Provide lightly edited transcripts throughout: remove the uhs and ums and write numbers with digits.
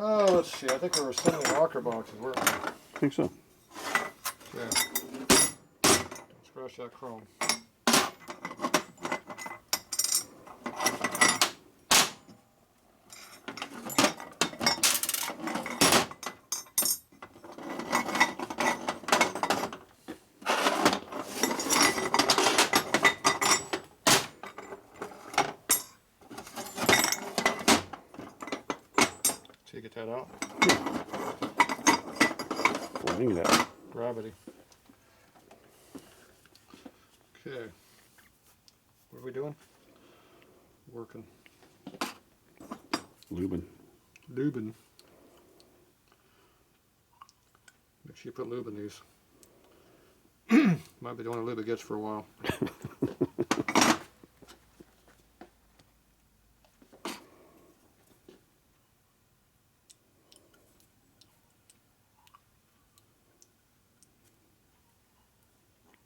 Oh, let's see. I think there were so many rocker boxes, weren't there? I think so. Yeah. Don't scratch that chrome. So you get that out? Flying it out. Gravity. Okay. What are we doing? Working. Lubin. Lubin. Make sure you put lube in these. Might be the only lube it gets for a while.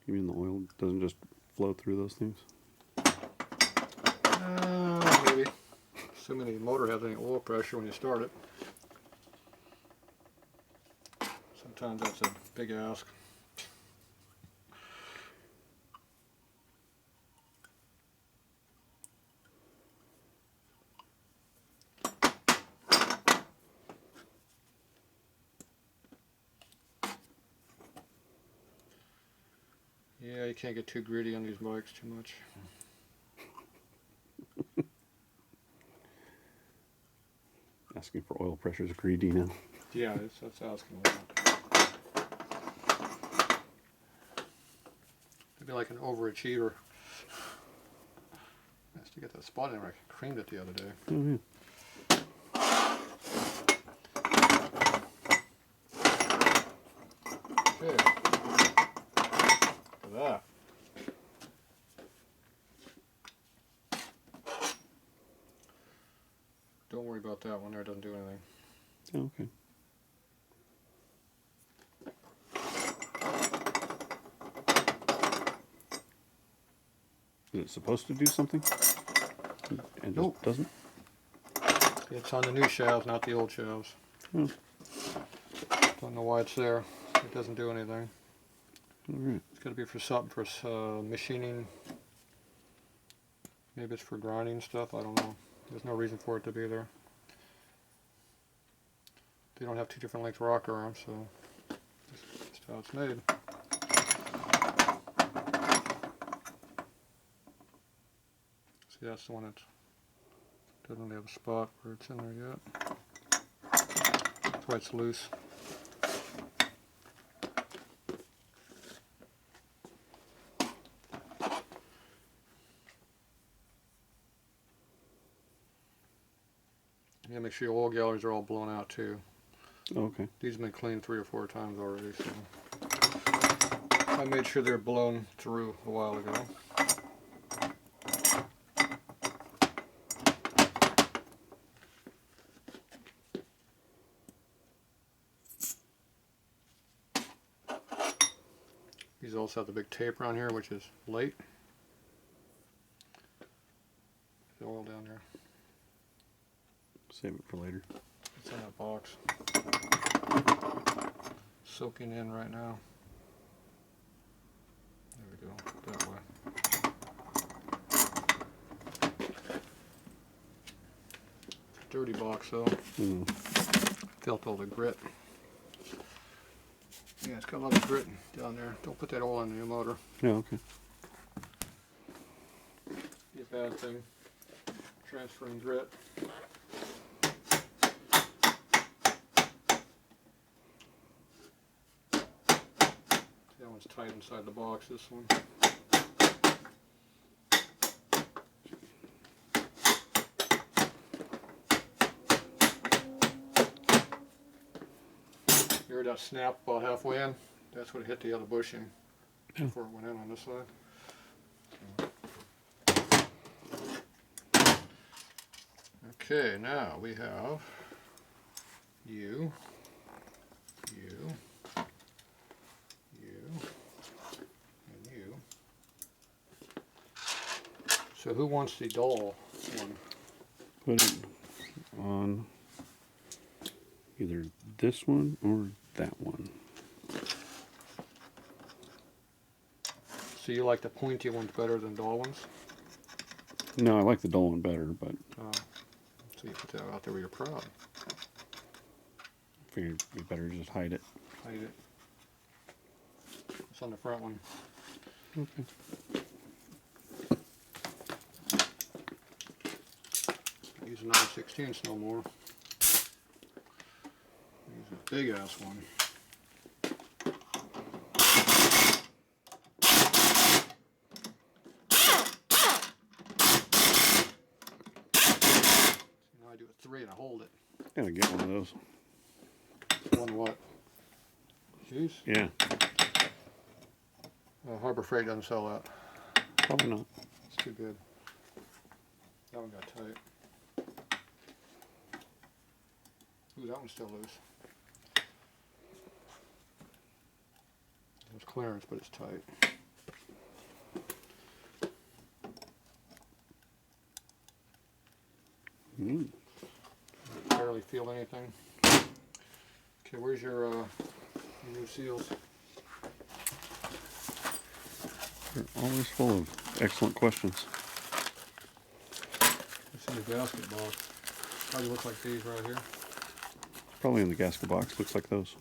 You mean the oil doesn't just flow through those things? Maybe. Assuming the motor has any oil pressure when you start it. Sometimes that's a big ask. Yeah, you can't get too greedy on these bikes too much. Asking for oil pressure is greedy now. Yeah, that's asking a lot. I'd be like an overachiever. Nice to get that spot in where I creamed it the other day. Oh, yeah. Okay. Look at that. Don't worry about that one there, it doesn't do anything. Oh, okay. Is it supposed to do something? And Nope. just doesn't? It's on the new shelves, not the old shelves. Oh. Don't know why it's there. It doesn't do anything. All right. It's got to be for something, for machining. Maybe it's for grinding stuff, I don't know. There's no reason for it to be there. They don't have two different length rocker arms, so that's just how it's made. See, that's the one that doesn't really have a spot where it's in there yet. That's why it's loose. Yeah, make sure your oil galleries are all blown out too. Oh, okay. These have been cleaned 3 or 4 times already, so I made sure they're blown through a while ago. These also have the big taper on here, which is late. The oil down there. Save it for later. It's in that box. Soaking in right now. There we go, that way. Dirty box though. Mm. Felt all the grit. Yeah, it's got a lot of grit down there. Don't put that oil in your motor. Yeah, okay. Be a bad thing. Transferring grit. That one's tight inside the box, this one. You heard that snap about halfway in? That's what it hit the other bushing before it went in on this side. Okay, now we have you, and you. So who wants the dull one? Put it on Either this one or that one. So you like the pointy ones better than dull ones? No, I like the dull one better, but So you put that out there where you're proud. figured it'd be better to just hide it. Hide it. It's on the front one. Okay. I use a 9/16 no more. I use a big ass one. Now I do a 3 and I hold it. Gotta get one of those. One what? Jeez. Yeah, Harbor Freight doesn't sell that. probably not. It's too good. That one got tight. Ooh, that one's still loose. There's clearance, but it's tight. Mm. Barely feel anything. Okay, where's your new seals? They're always full of excellent questions. It's in the gasket box. Probably look like these right here. Probably in the gasket box. Looks like those.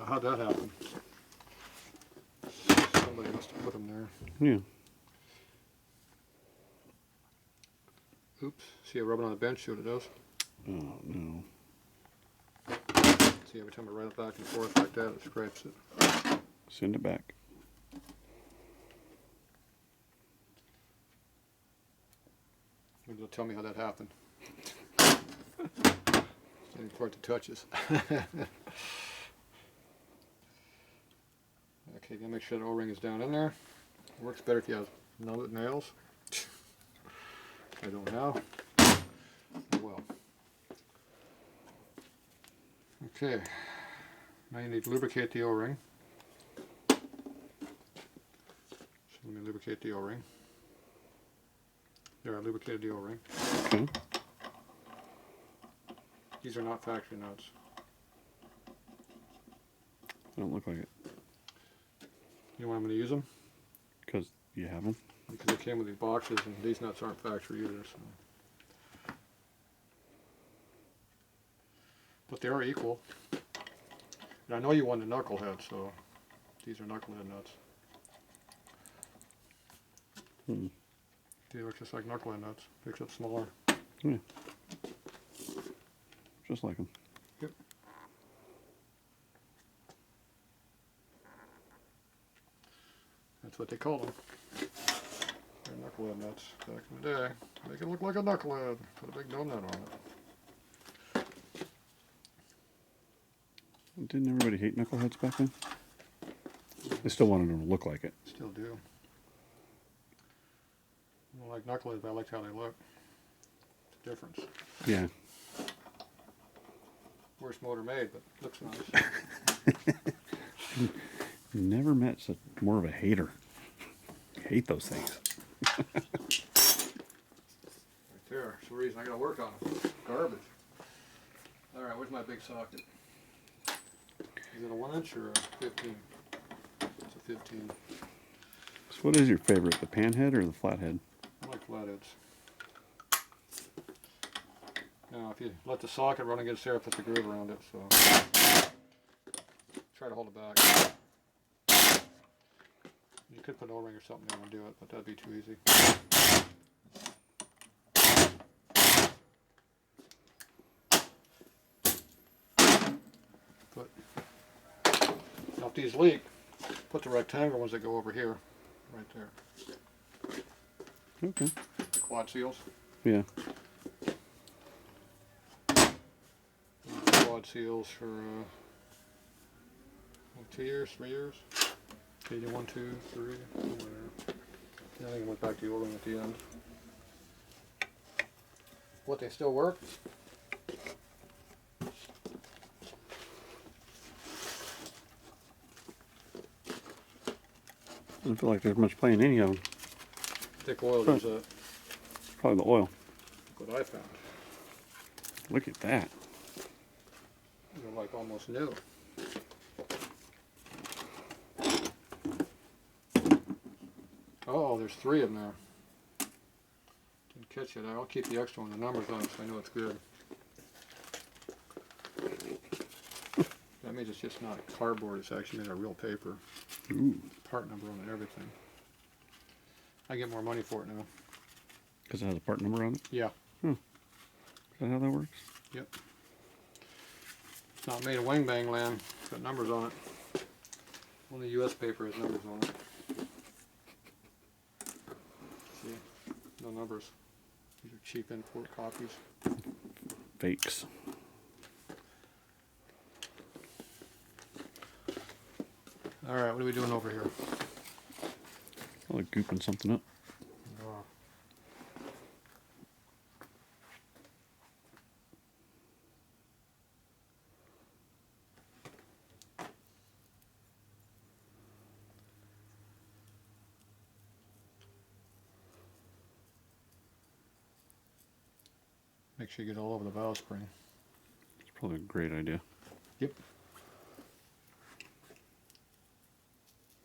How'd that happen? Somebody must have put them there. Yeah. Oops. See it rubbing on the bench? See what it does? Oh no. See, every time I run it back and forth like that, it scrapes it. Send it back. Maybe they'll tell me how that happened. Any part that touches. Okay, gotta make sure the O-ring is down in there. It works better if you have nails. I don't know. Oh well. Okay. Now you need to lubricate the O-ring. So let me lubricate the O-ring. There, I lubricated the O-ring. Okay. These are not factory nuts. They don't look like it. You know why I'm going to use them? Because you have them. Because they came with these boxes, and these nuts aren't factory either. So. But they are equal. And I know you want a knucklehead, so these are knucklehead nuts. They look just like knucklehead nuts, except smaller. Yeah. Just like them. Yep. That's what they call them. They're knucklehead nuts back in the day. Make it look like a knucklehead. Put a big donut on it. Didn't everybody hate knuckleheads back then? They still wanted them to look like it. Still do. I don't like knuckleheads, but I like how they look. It's a difference. Yeah. Worst motor made, but looks nice. Never met such more of a hater. Hate those things. Right there. That's the reason I gotta work on them. Garbage. Alright, where's my big socket? Is it a 1 inch or a 15? It's a 15. So what is your favorite, the panhead or the flathead? I like flatheads. Now, if you let the socket run against there, it puts a groove around it, so try to hold it back. You could put an O-ring or something there and do it, but that'd be too easy. Now if these leak, put the rectangle ones that go over here, right there. Okay. The quad seals. Yeah. Quad seals for 2 years, 3 years. Okay, 1, 2, 3, somewhere there. Yeah, I think I went back to the O-ring at the end. What, they still work? I don't feel like there's much play in any of them. Thick oil is Probably the oil. what I found. Look at that. They're like almost new. Oh, there's 3 of them there. Didn't catch it. I'll keep the extra one, the numbers on it, so I know it's good. That means it's just not cardboard, it's actually made of real paper. Ooh. Part number on it, everything. I get more money for it now. Because it has a part number on it? Yeah. Is that how that works? Yep. It's not made of wing bang land. It's got numbers on it. Only U.S. paper has numbers on it. See? No numbers. These are cheap import copies. Fakes. Alright, what are we doing over here? Probably gooping something up. Make sure you get all over the valve spring. It's probably a great idea. Yep.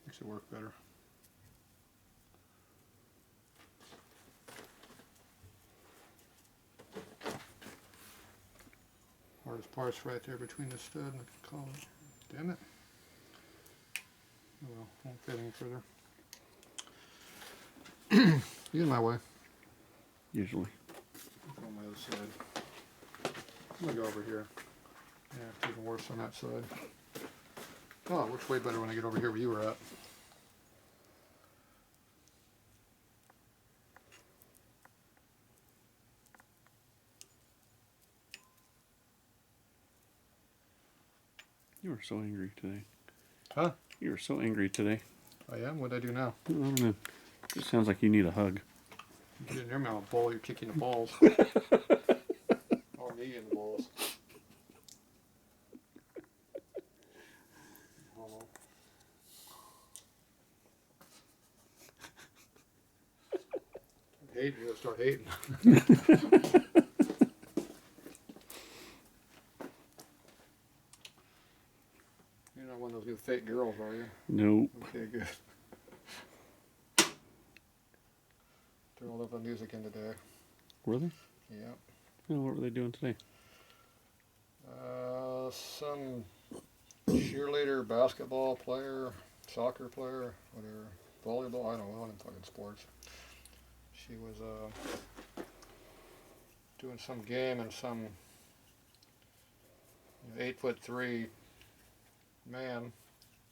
Makes it work better. Hardest part's right there between the stud and the collar. Damn it. Oh well, won't fit any further. You in my way. Usually. Go on my other side. I'm gonna go over here. Yeah, it's even worse on that side. Oh, it works way better when I get over here where you were at. You were so angry today. Huh? You were so angry today. I am? What'd I do now? I don't know. It sounds like you need a hug. You didn't hear me on a ball, you're kicking the balls. Or me in the balls. Hate, you gotta start hating. You're not one of those new fake girls, are you? Nope. Okay, good. They're all over the music in today. Were they? Yep. Yeah, what were they doing today? Some cheerleader, basketball player, soccer player, whatever, volleyball, I don't know, one of them fucking sports. She was doing some game and some 8'3" man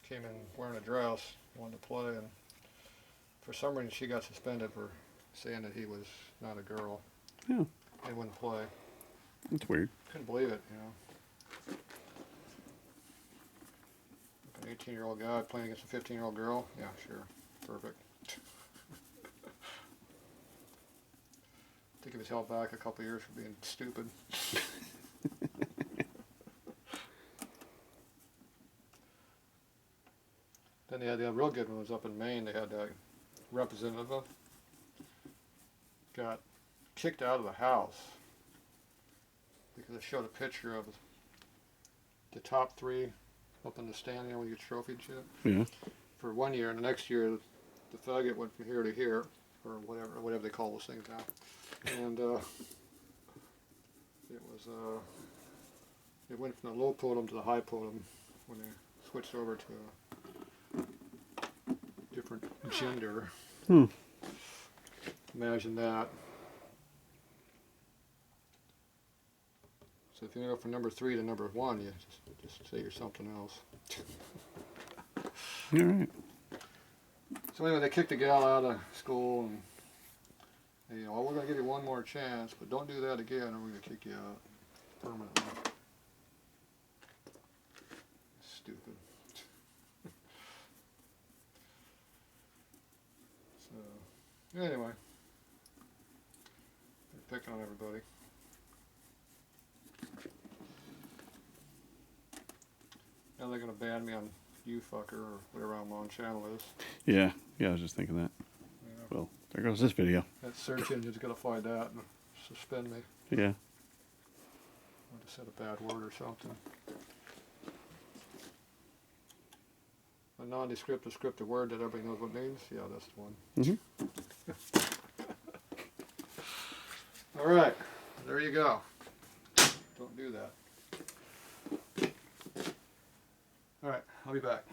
came in wearing a dress, wanted to play, and for some reason she got suspended for saying that he was not a girl. Yeah. He wouldn't play. That's weird. Couldn't believe it, you know. An 18-year-old guy playing against a 15-year-old girl? Yeah, sure. Perfect. I think he was held back a couple of years for being stupid. Then they had the real good one was up in Maine. They had a representative got kicked out of the house because they showed a picture of the top 3 up in the stand there when you get trophy and shit. Yeah. For 1 year, and the next year the faggot went from here to here, or whatever they call those things now. And it went from the low podium to the high podium when they switched over to a different gender. Imagine that. So if you go from number 3 to number 1, you just say you're something else. All right. So anyway, they kicked the gal out of school, and they, oh, we're going to give you one more chance, but don't do that again, or we're going to kick you out permanently. Stupid. So anyway, they're picking on everybody. Now they're going to ban me on YouFucker or whatever I'm on channel is. Yeah. Yeah, I was just thinking that. Yeah. Well, there goes this video. That search engine's going to find that and suspend me. Yeah. Want to said a bad word or something. A non-descriptive, descriptive word that everybody knows what it means? Yeah, that's the one. Mm-hmm. All right, there you go. Don't do that. All right, I'll be back.